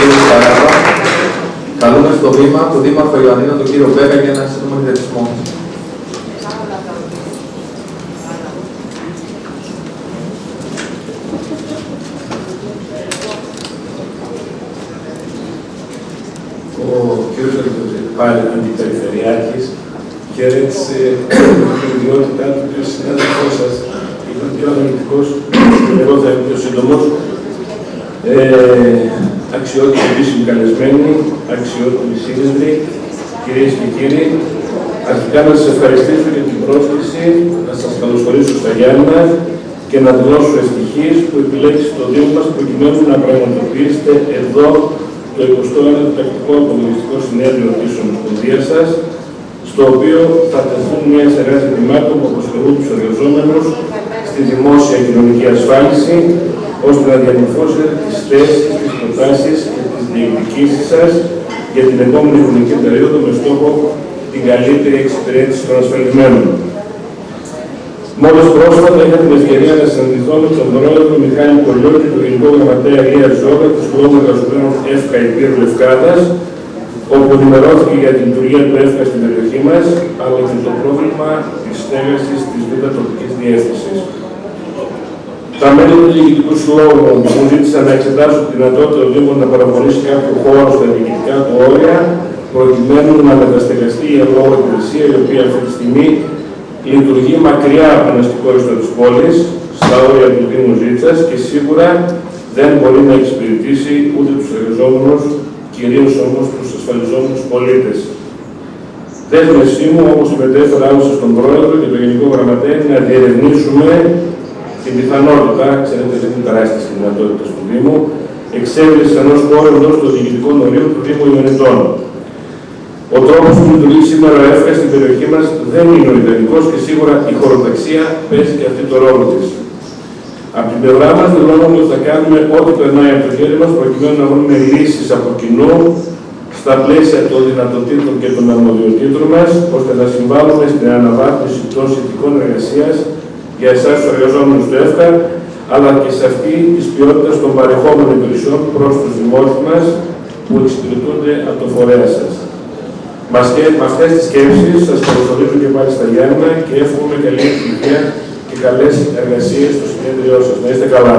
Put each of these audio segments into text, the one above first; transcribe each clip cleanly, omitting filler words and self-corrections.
κύριο Καράβα. Καλούμε στο βήμα τον Δήμαρχο Ιωαννίνο, τον κύριο Μπέκα, για ένα σύντομο χαιρετισμό. Ο κύριος πάλι αντιπεριφερειάρχης χαιρέτησε την ιδιότητά του και ο συνάδελφός σας. Ήταν πιο αναλυτικός, εγώ θα είμαι πιο σύντομος. Αξιότιμοι επίσημοι καλεσμένοι, αξιότιμοι σύνδεσμοι, κυρίες και κύριοι, αρχικά να σας ευχαριστήσω για την πρόσκληση, να σας καλωσορίσω στα Γιάννενα και να δηλώσω ευτυχής που επιλέξετε το Δήμο μας προκειμένου να πραγματοποιήσετε εδώ το 21ο Τακτικό Απολογιστικό Συνέδριο της Ομοσπονδίας σας, στο οποίο θα τεθούν μια σειρά ζητημάτων που απασχολούν τους εργαζόμενους στη δημόσια κοινωνική ασφάλιση, ώστε να διαμορφώσετε τις θέσεις, τις προτάσεις και τις διεκδικήσεις σας για την επόμενη χρονική περίοδο με στόχο την καλύτερη εξυπηρέτηση των ασφαλισμένων. Μόλις πρόσφατα είχα την ευκαιρία να συναντηθώ με τον πρόεδρο Μιχάλη Κολλιό και τον Γενικό Γραμματέα Ηλία Ζώγα του Συλλόγου Εργαζομένων ΕΦΚΑ Υπήρου Λευκάδας, όπου ενημερώθηκε για την λειτουργία του ΕΦΚΑ στην περιοχή μας, αλλά και το πρόβλημα της στέγασης της ΒΤ τοπικής διεύθυνσης. Τα μέλη του Διοικητικού Συλλόγου μου ζήτησαν να εξετάσω τη δυνατότητα του Δήμου να παραχωρήσει κάποιο χώρο στα διοικητικά του όρια, προκειμένου να μεταστεγαστεί η λόγω υπηρεσία, η οποία αυτή τη στιγμή λειτουργεί μακριά από τον αστικό ιστό της πόλης, στα όρια του Δήμου Ζήτσας και σίγουρα δεν μπορεί να εξυπηρετήσει ούτε τους εργαζόμενους, κυρίως όμως τους ασφαλιζόμενους πολίτες. Δέσμευσή μου, όπως μετέφερα άμεσα στον Πρόεδρο και τον Γενικό Γραμματέα, είναι να διερευνήσουμε την πιθανότητα, ξέρετε, δεν είναι τεράστιες δυνατότητες του Δήμου, εξέβρεση ενός χώρου εντός των διοικητικών ορίων του Δήμου Ιωαννητών. Ο τρόπος που λειτουργεί σήμερα ο ΕΦΚΑ στην περιοχή μας δεν είναι ο ιδανικός και σίγουρα η χωροταξία παίζει και αυτή το ρόλο της. Από την πλευρά μας δηλώνουμε ότι θα κάνουμε ό,τι περνάει από το χέρι μας προκειμένου να βρούμε λύσεις από κοινού στα πλαίσια των δυνατοτήτων και των αρμοδιοτήτων μας, ώστε να συμβάλλουμε στην αναβάθμιση των συνθηκών εργασίας για εσάς τους εργαζόμενους του ΕΦΚΑ, αλλά και σε αυτή της ποιότητας των παρεχόμενων υπηρεσιών προς τους δημότες μας που εξυπηρετούνται από το φορέα σας. Με αυτές τις σκέψεις σας καλωσορίζω και πάλι στα Γιάννενα και εύχομαι καλή επιτυχία και καλές εργασίες στο συνέδριό σας. Να είστε καλά.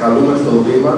Καλούμε στο βήμα